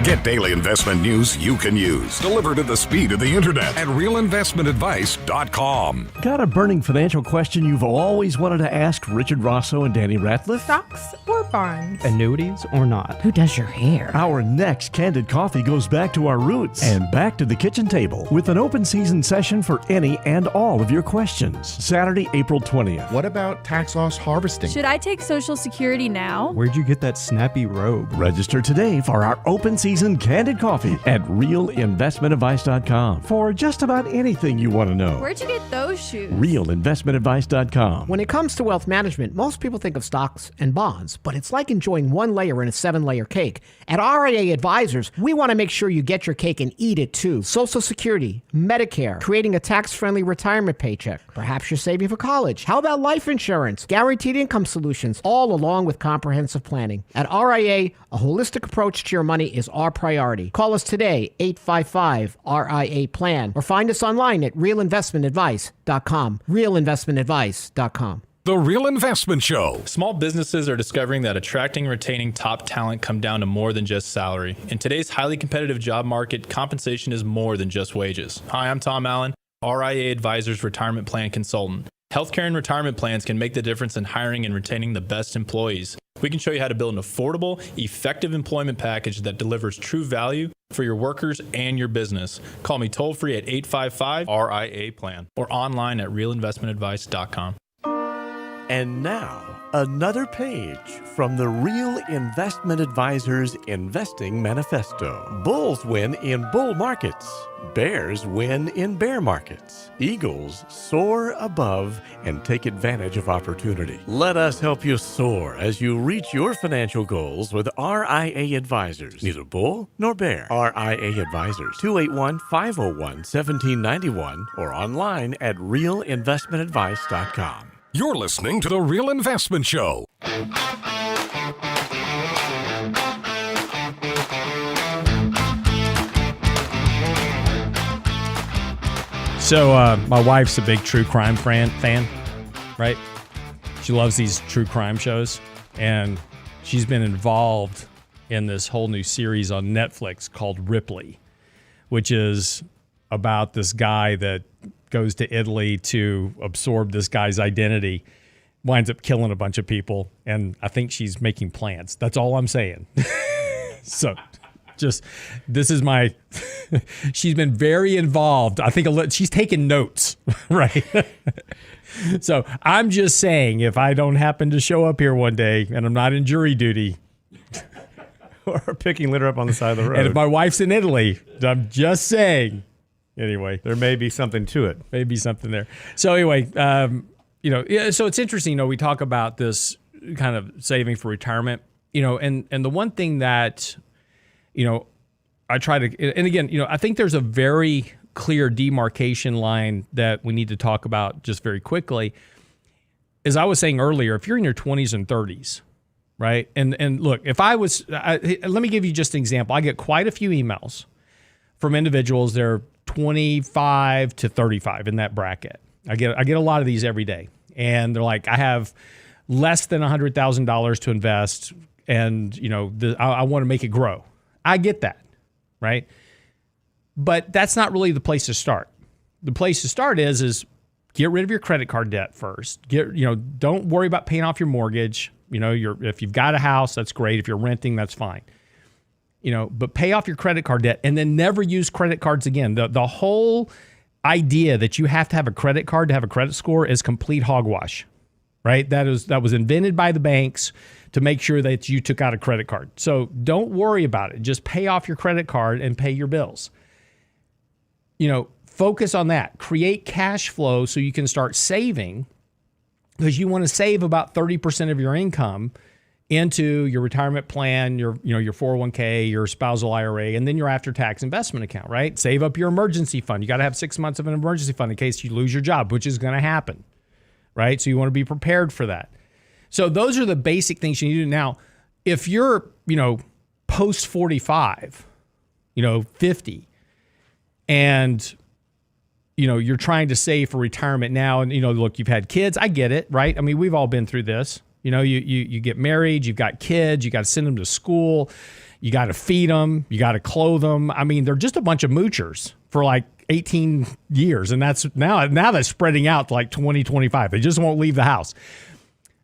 Speaker 2: Get daily investment news you can use, delivered at the speed of the internet at realinvestmentadvice.com.
Speaker 4: Got a burning financial question you've always wanted to ask Richard Rosso and Danny Ratliff?
Speaker 5: Stocks or bonds?
Speaker 6: Annuities or not?
Speaker 5: Who does your hair?
Speaker 4: Our next Candid Coffee goes back to our roots and back to the kitchen table with an open season session for any and all of your questions. Saturday, April 20th.
Speaker 7: What about tax loss harvesting?
Speaker 8: Should I take Social Security now?
Speaker 6: Where'd you get that snappy robe?
Speaker 4: Register today for our open season Candid Coffee at realinvestmentadvice.com for just about anything you want to know.
Speaker 8: Where'd you get those shoes?
Speaker 4: realinvestmentadvice.com.
Speaker 10: When it comes to wealth management, most people think of stocks and bonds, but it's like enjoying one layer in a 7-layer cake. At RIA Advisors, we want to make sure you get your cake and eat it too. Social Security, Medicare, creating a tax-friendly retirement paycheck. Perhaps you're saving for college. How about life insurance, guaranteed income solutions, all along with comprehensive planning? At RIA, a holistic approach to your money is our priority. Call us today, 855-RIA-PLAN, or find us online at realinvestmentadvice.com. realinvestmentadvice.com.
Speaker 2: The Real Investment Show.
Speaker 9: Small businesses are discovering that attracting and retaining top talent come down to more than just salary. In today's highly competitive job market, compensation is more than just wages. Hi, I'm Tom Allen, RIA Advisors Retirement Plan Consultant. Healthcare and retirement plans can make the difference in hiring and retaining the best employees. We can show you how to build an affordable, effective employment package that delivers true value for your workers and your business. Call me toll free at 855-RIA-PLAN or online at realinvestmentadvice.com.
Speaker 4: And now, another page from the Real Investment Advisors Investing Manifesto. Bulls win in bull markets. Bears win in bear markets. Eagles soar above and take advantage of opportunity. Let us help you soar as you reach your financial goals with RIA Advisors. Neither bull nor bear. RIA Advisors, 281-501-1791 or online at realinvestmentadvice.com.
Speaker 2: You're listening to The Real Investment Show.
Speaker 3: So my wife's a big true crime fan, right? She loves these true crime shows, and she's been involved in this whole new series on Netflix called Ripley, which is about this guy that goes to Italy to absorb this guy's identity, winds up killing a bunch of people, and I think she's making plans. That's all I'm saying. So just, this is my, she's been very involved. I think she's taking notes, right? So I'm just saying, if I don't happen to show up here one day and I'm not in jury duty,
Speaker 11: or picking litter up on the side of the road.
Speaker 3: and if my wife's in Italy, I'm just saying. Anyway,
Speaker 11: there may be something to it.
Speaker 3: Maybe something there. So anyway, so it's interesting. We talk about this kind of saving for retirement. And the one thing that, I try to, and again, I think there's a very clear demarcation line that we need to talk about just very quickly. As I was saying earlier, if you're in your 20s and 30s, right? And look, if let me give you just an example. I get quite a few emails from individuals. They're 25 to 35 in that bracket. I get a lot of these every day, and they're like, I have less than $100,000 to invest, and I want to make it grow. I get that, right? But that's not really the place to start. The place to start is get rid of your credit card debt first. Don't worry about paying off your mortgage. If you've got a house, that's great. If you're renting, that's fine. But pay off your credit card debt and then never use credit cards again. The whole idea that you have to have a credit card to have a credit score is complete hogwash, right? That was invented by the banks to make sure that you took out a credit card. So don't worry about it. Just pay off your credit card and pay your bills. Focus on that. Create cash flow so you can start saving, because you want to save about 30% of your income into your retirement plan, your 401k, your spousal IRA, and then your after-tax investment account, right? Save up your emergency fund. You got to have 6 months of an emergency fund in case you lose your job, which is going to happen, right? So you want to be prepared for that. So those are the basic things you need to do. Now, if you're, post 45, 50, and you're trying to save for retirement now, and look, you've had kids. I get it, right? I mean, we've all been through this. You know, you get married, you've got kids, you got to send them to school, you got to feed them, you got to clothe them. I mean, they're just a bunch of moochers for like 18 years. And that's now that's spreading out to like 20, 25. They just won't leave the house.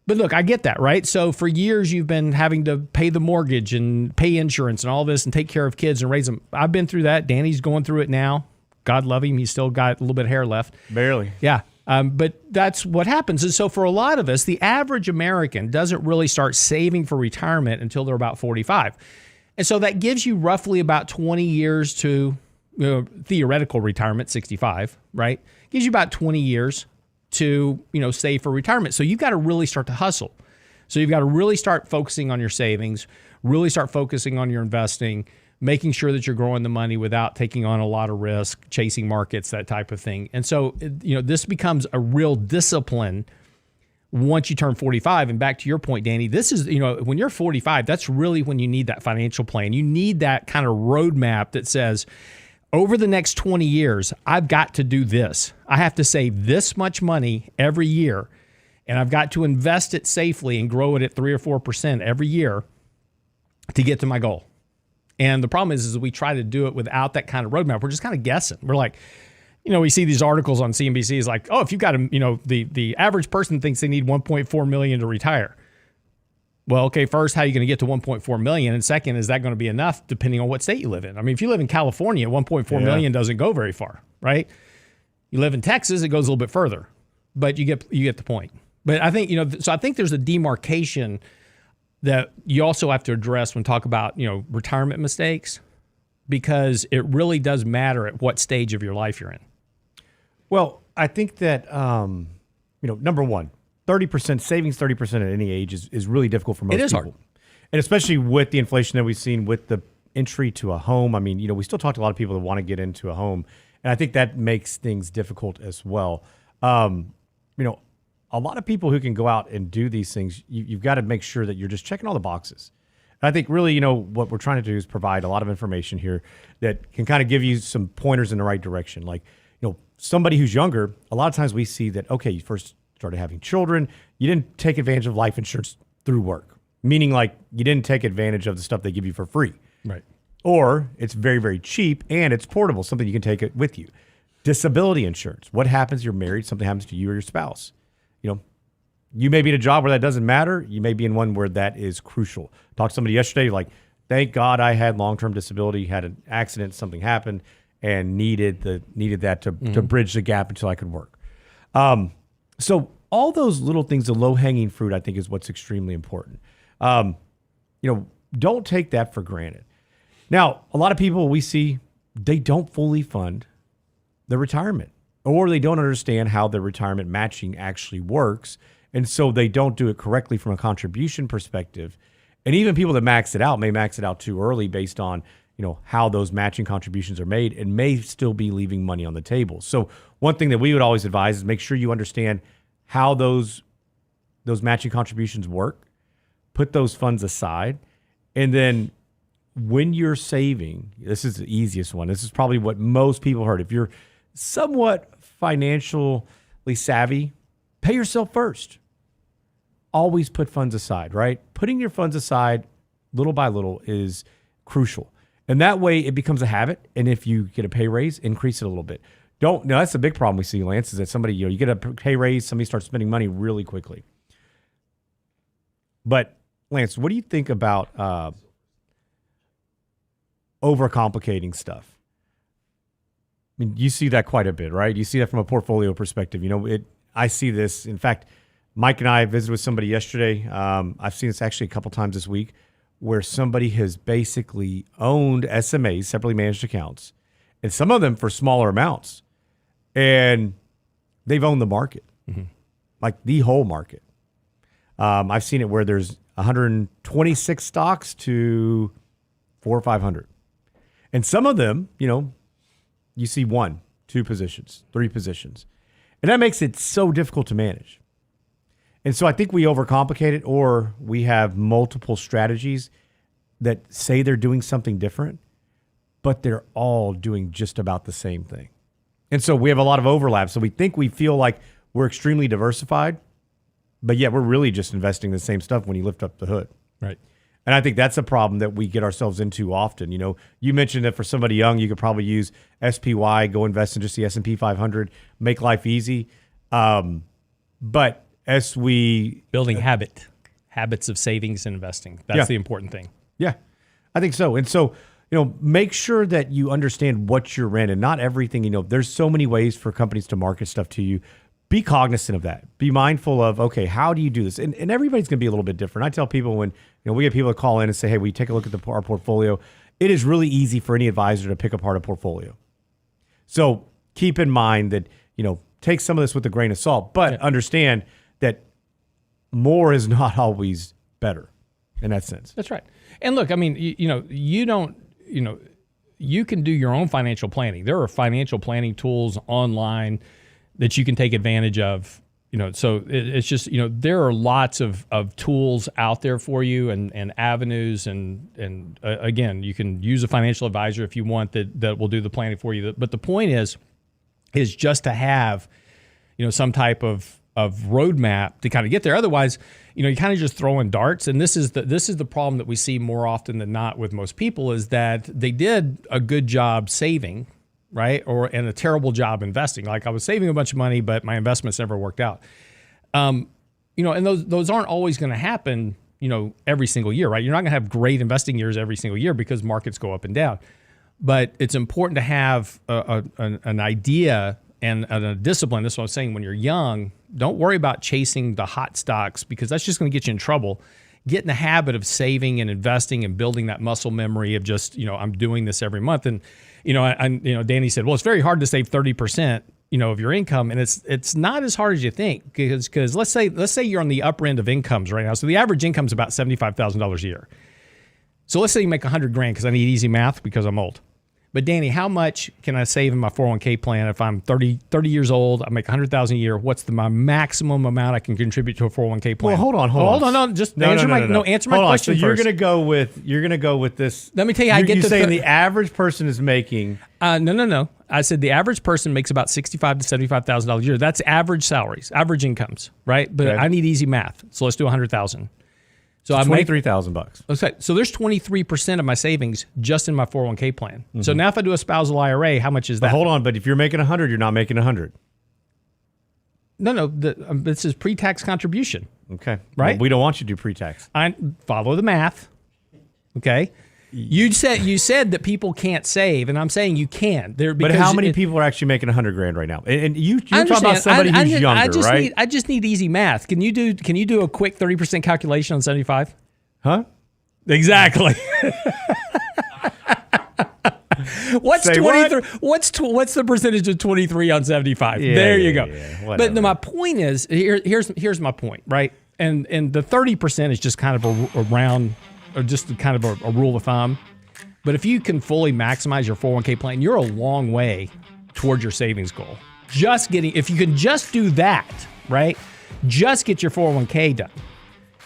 Speaker 3: But look, I get that, right? So for years, you've been having to pay the mortgage and pay insurance and all this and take care of kids and raise them. I've been through that. Danny's going through it now. God love him. He's still got a little bit of hair left.
Speaker 11: Barely.
Speaker 3: Yeah. But that's what happens. And so for a lot of us, the average American doesn't really start saving for retirement until they're about 45. And so that gives you roughly about 20 years to theoretical retirement, 65, right? Gives you about 20 years to, save for retirement. So you've got to really start to hustle. So you've got to really start focusing on your savings, really start focusing on your investing, making sure that you're growing the money without taking on a lot of risk, chasing markets, that type of thing. And so, this becomes a real discipline once you turn 45. And back to your point, Danny, this is, when you're 45, that's really when you need that financial plan. You need that kind of roadmap that says, over the next 20 years, I've got to do this. I have to save this much money every year, and I've got to invest it safely and grow it at 3 or 4% every year to get to my goal. And the problem is we try to do it without that kind of roadmap. We're just kind of guessing. We're like, we see these articles on CNBC. It's like, oh, if you've got the average person thinks they need 1.4 million to retire. Well, okay, first, how are you going to get to 1.4 million? And second, is that going to be enough depending on what state you live in? I mean, if you live in California, 1.4 million doesn't go very far, right? You live in Texas, it goes a little bit further. But you get the point. But I think, so I think there's a demarcation that you also have to address when talk about, retirement mistakes, because it really does matter at what stage of your life you're in.
Speaker 11: Well, I think that, number one, 30% savings, 30% at any age is really difficult for most people. It is hard. And especially with the inflation that we've seen with the entry to a home. I mean, we still talk to a lot of people that want to get into a home. And I think that makes things difficult as well. A lot of people who can go out and do these things, you've got to make sure that you're just checking all the boxes. And I think really, what we're trying to do is provide a lot of information here that can kind of give you some pointers in the right direction. Like, somebody who's younger, a lot of times we see that, okay, you first started having children, you didn't take advantage of life insurance through work, meaning like you didn't take advantage of the stuff they give you for free.
Speaker 3: Right.
Speaker 11: Or it's very, very cheap and it's portable, something you can take it with you. Disability insurance. What happens? You're married, something happens to you or your spouse. You may be in a job where that doesn't matter. You may be in one where that is crucial. Talked to somebody yesterday, like, thank God I had long-term disability, had an accident, something happened, and needed that to bridge the gap until I could work. So all those little things, the low-hanging fruit, I think is what's extremely important. Don't take that for granted. Now, a lot of people we see, they don't fully fund their retirement, or they don't understand how their retirement matching actually works. And so they don't do it correctly from a contribution perspective. And even people that max it out may max it out too early based on, how those matching contributions are made and may still be leaving money on the table. So one thing that we would always advise is make sure you understand how those matching contributions work, put those funds aside, and then when you're saving, this is the easiest one. This is probably what most people heard. If you're somewhat financially savvy, pay yourself first. Always put funds aside, right? Putting your funds aside little by little is crucial. And that way it becomes a habit. And if you get a pay raise, increase it a little bit. That's the big problem we see, Lance, is that somebody, you get a pay raise, somebody starts spending money really quickly. But Lance, what do you think about overcomplicating stuff? I mean, you see that quite a bit, right? You see that from a portfolio perspective. I see this. In fact, Mike and I visited with somebody yesterday. I've seen this actually a couple times this week, where somebody has basically owned SMAs, separately managed accounts, and some of them for smaller amounts. And they've owned the market, like the whole market. I've seen it where there's 126 stocks to 400 or 500. And some of them, you see 1, 2 positions, 3 positions. And that makes it so difficult to manage. And so I think we overcomplicate it, or we have multiple strategies that say they're doing something different, but they're all doing just about the same thing. And so we have a lot of overlap. So we feel like we're extremely diversified, But yeah, we're really just investing the same stuff when you lift up the hood.
Speaker 3: Right.
Speaker 11: And I think that's a problem that we get ourselves into often. You mentioned that for somebody young, you could probably use SPY, go invest in just the S&P 500, make life easy. But as we...
Speaker 3: Building habits of savings and investing. That's the important thing.
Speaker 11: Yeah, I think so. And so, make sure that you understand what you're in and not everything. There's so many ways for companies to market stuff to you. Be cognizant of that. Be mindful of, okay, how do you do this? And everybody's going to be a little bit different. I tell people when we get people to call in and say, hey, we take a look at our portfolio. It is really easy for any advisor to pick apart a portfolio. So keep in mind that, take some of this with a grain of salt, but understand that more is not always better in that sense.
Speaker 3: That's right. And look, I mean, you can do your own financial planning. There are financial planning tools online that you can take advantage of, so it's just, there are lots of tools out there for you and avenues. And again, you can use a financial advisor if you want that will do the planning for you. But the point is just to have, some type of roadmap to kind of get there. Otherwise, you kind of just throwing darts. And this is the problem that we see more often than not with most people is that they did a good job saving, right? And a terrible job investing. Like I was saving a bunch of money, but my investments never worked out. And those aren't always going to happen, every single year, right? You're not going to have great investing years every single year because markets go up and down. But it's important to have an idea and a discipline. That's what I'm saying. When you're young, don't worry about chasing the hot stocks because that's just going to get you in trouble. Get in the habit of saving and investing and building that muscle memory of just, I'm doing this every month. And, Danny said, well, it's very hard to save 30%, of your income. And it's not as hard as you think because let's say you're on the upper end of incomes right now. So the average income is about $75,000 a year. So let's say you make $100,000 because I need easy math because I'm old. But Danny, how much can I save in my 401k plan if I'm 30 years old? I make $100,000 a year. What's my maximum amount I can contribute to a 401k plan?
Speaker 11: Well, hold on.
Speaker 3: No, just answer my question
Speaker 11: first. So you're going to go with this.
Speaker 3: Let me tell you, you're
Speaker 11: saying the average person is making.
Speaker 3: No. I said the average person makes about $65,000 to $75,000 a year. That's average salaries, average incomes, right? But I need easy math, so let's do $100,000. So I make
Speaker 11: $23,000.
Speaker 3: Okay, so there's 23% of my savings just in my 401k plan. Mm-hmm. So now if I do a spousal IRA, how much is that?
Speaker 11: But hold on, but if you're making 100, you're not making 100.
Speaker 3: No, this is pre-tax contribution.
Speaker 11: Okay,
Speaker 3: right?
Speaker 11: Well, we don't want you to do pre-tax.
Speaker 3: I follow the math. Okay. You said that people can't save, and I'm saying you can.
Speaker 11: But how many people are actually making $100,000 right now? And you're talking about somebody who's younger, right?
Speaker 3: I just need easy math. Can you do a quick 30% calculation on 75?
Speaker 11: Huh?
Speaker 3: Exactly. What's 23? What's the percentage of 23 on 75? There you go.
Speaker 11: Yeah,
Speaker 3: but my point is here's my point, right? And the 30% is just kind of a round. Or just kind of a rule of thumb. But if you can fully maximize your 401k plan, you're a long way towards your savings goal. If you can just do that, right? Just get your 401k done.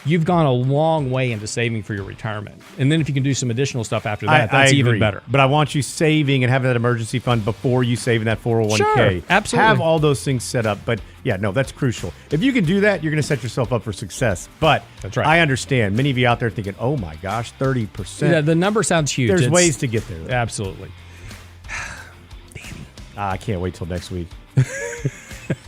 Speaker 3: You've gone a long way into saving for your retirement. And then if you can do some additional stuff after that, that's even better.
Speaker 11: But I want you saving and having that emergency fund before you save in that 401k.
Speaker 3: Sure, absolutely.
Speaker 11: Have all those things set up. But yeah, no, that's crucial. If you can do that, you're going to set yourself up for success. But
Speaker 3: that's right.
Speaker 11: I understand. Many of you out there thinking, oh my gosh, 30%.
Speaker 3: Yeah, the number sounds huge.
Speaker 11: There's ways to get there, though.
Speaker 3: Absolutely.
Speaker 11: Danny. I can't wait till next week.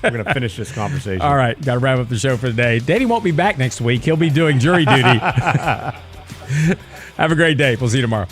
Speaker 11: We're going to finish this conversation.
Speaker 3: All right. Got to wrap up the show for the day. Danny won't be back next week. He'll be doing jury duty. Have a great day. We'll see you tomorrow.